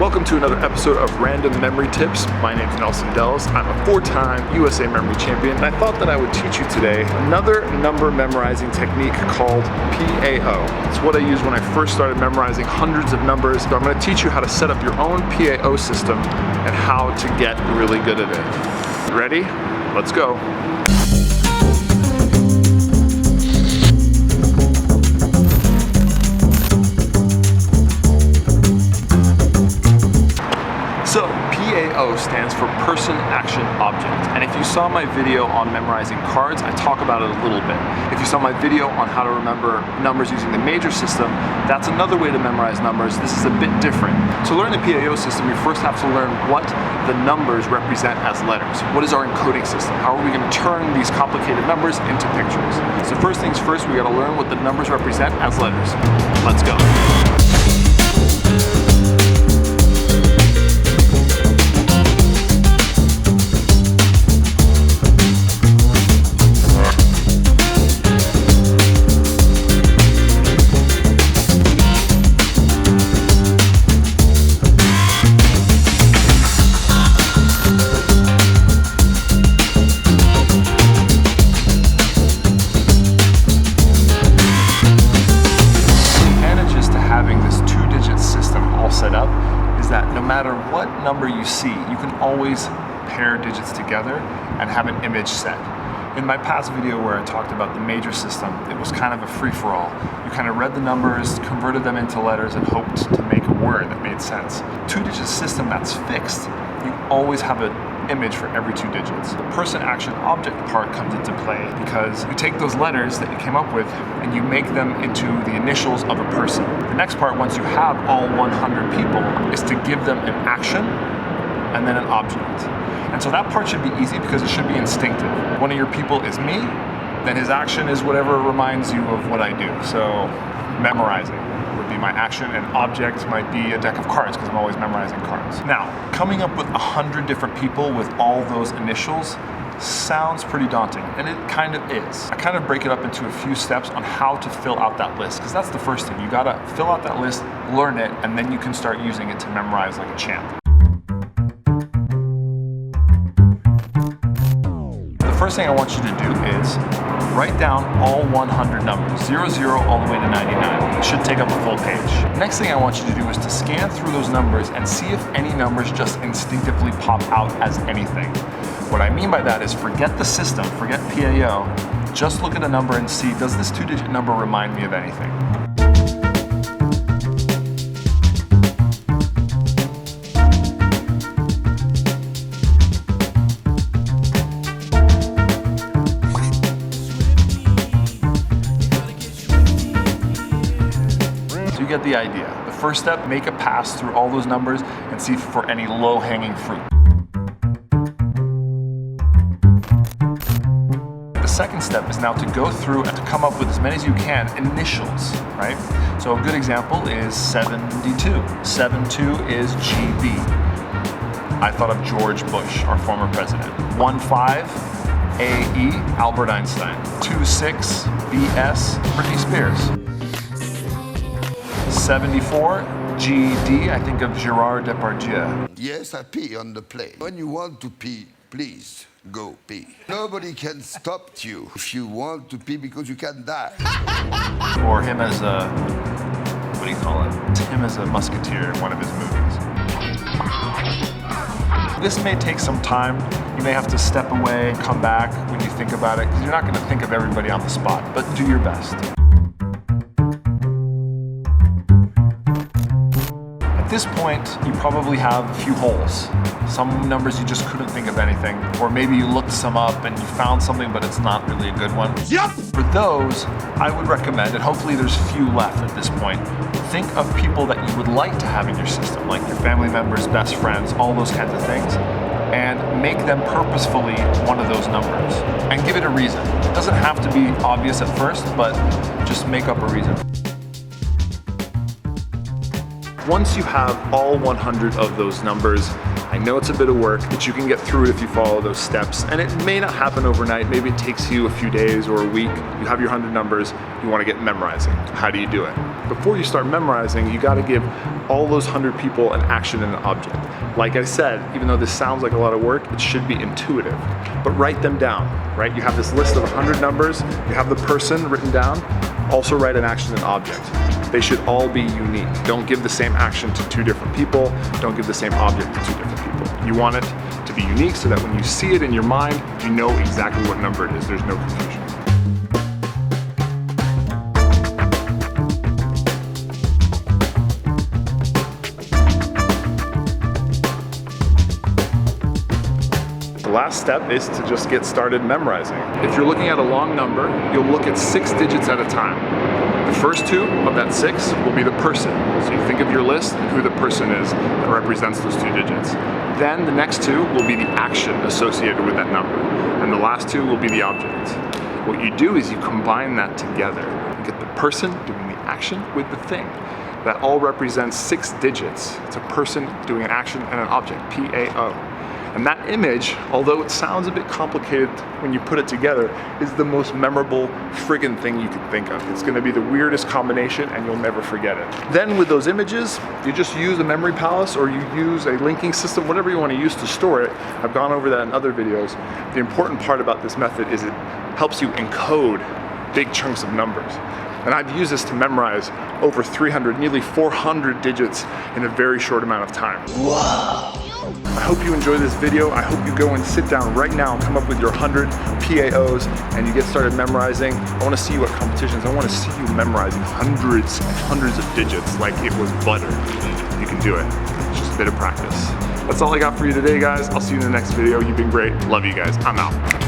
Welcome to another episode of Random Memory Tips. My name's Dellis. I'm a 4-time USA memory champion, and I thought that I would teach you today another number memorizing technique called PAO. It's what I used when I first started memorizing hundreds of numbers. So I'm going to teach you how to set up your own PAO system and how to get really good at it. Ready? Let's go. So, PAO stands for Person, Action, Object. And if you saw my video on memorizing cards, I talk about it a little bit. If you saw my video on how to remember numbers using the major system, that's another way to memorize numbers. This is a bit different. To learn the PAO system, you first have to learn what the numbers represent as letters. What is our encoding system? How are we going to turn these complicated numbers into pictures? So first things first, we got to learn what the numbers represent as letters. Let's go. Set up is that no matter what number you see, you can always pair digits together and have an image set. In my past video where I talked about the major system, it was kind of a free-for-all. You kind of read the numbers, converted them into letters, and hoped to make a word that made sense. Two-digit system that's fixed, you always have an image for every 2 digits. The person, action, object part comes into play because you take those letters that you came up with and you make them into the initials of a person. The next part, once you have all 100 people, is to give them an action and then an object. And so that part should be easy because it should be instinctive. One of your people is me, then his action is whatever reminds you of what I do. So memorizing would be my action, and object might be a deck of cards because I'm always memorizing cards. Now, coming up with 100 different people with all those initials sounds pretty daunting, and it kind of is. I kind of break it up into a few steps on how to fill out that list, because that's the first thing. You gotta fill out that list, learn it, and then you can start using it to memorize like a champ. The first thing I want you to do is write down all 100 numbers, 00 all the way to 99. It should take up a full page. Next thing I want you to do is to scan through those numbers and see if any numbers just instinctively pop out as anything. What I mean by that is forget the system, forget PAO, just look at a number and see, does this 2-digit number remind me of anything? You get the idea. The first step, make a pass through all those numbers and see for any low-hanging fruit. The second step is now to go through and to come up with as many as you can initials, right? So a good example is 72. 72 is GB. I thought of George Bush, our former president. 15 AE, Albert Einstein. 26 BS, Britney Spears. 74 GD, I think of Gerard Depardieu. Yes, I pee on the plane. When you want to pee, please go pee. Nobody can stop you if you want to pee because you can die. Or him as a, what do you call it? Him as a musketeer in one of his movies. This may take some time. You may have to step away and come back when you think about it, because you're not going to think of everybody on the spot, but do your best. At this point, you probably have a few holes. Some numbers you just couldn't think of anything, or maybe you looked some up and you found something but it's not really a good one. Yep! For those, I would recommend, and hopefully there's few left at this point, think of people that you would like to have in your system, like your family members, best friends, all those kinds of things, and make them purposefully one of those numbers. And give it a reason. It doesn't have to be obvious at first, but just make up a reason. Once you have all 100 of those numbers, I know it's a bit of work, but you can get through it if you follow those steps. And it may not happen overnight. Maybe it takes you a few days or a week. You have your 100 numbers, you want to get memorizing. How do you do it? Before you start memorizing, you got to give all those 100 people an action and an object. Like I said, even though this sounds like a lot of work, it should be intuitive. But write them down, right? You have this list of 100 numbers, you have the person written down, also write an action and object. They should all be unique. Don't give the same action to 2 different people. Don't give the same object to 2 different people. You want it to be unique so that when you see it in your mind, you know exactly what number it is. There's no confusion. The last step is to just get started memorizing. If you're looking at a long number, you'll look at 6 digits at a time. The first 2 of that 6 will be the person. So you think of your list and who the person is that represents those 2 digits. Then the next 2 will be the action associated with that number. And the last 2 will be the object. What you do is you combine that together. You get the person doing the action with the thing. That all represents 6 digits. It's a person doing an action and an object, P-A-O. And that image, although it sounds a bit complicated when you put it together, is the most memorable friggin' thing you can think of. It's gonna be the weirdest combination and you'll never forget it. Then with those images, you just use a memory palace or you use a linking system, whatever you wanna use to store it. I've gone over that in other videos. The important part about this method is it helps you encode big chunks of numbers. And I've used this to memorize over 300, nearly 400 digits in a very short amount of time. Wow. I hope you enjoy this video. I hope you go and sit down right now and come up with your 100 PAOs and you get started memorizing. I want to see you at competitions. I want to see you memorizing hundreds and hundreds of digits like it was butter. You can do it. It's just a bit of practice. That's all I got for you today, guys. I'll see you in the next video. You've been great. Love you guys. I'm out.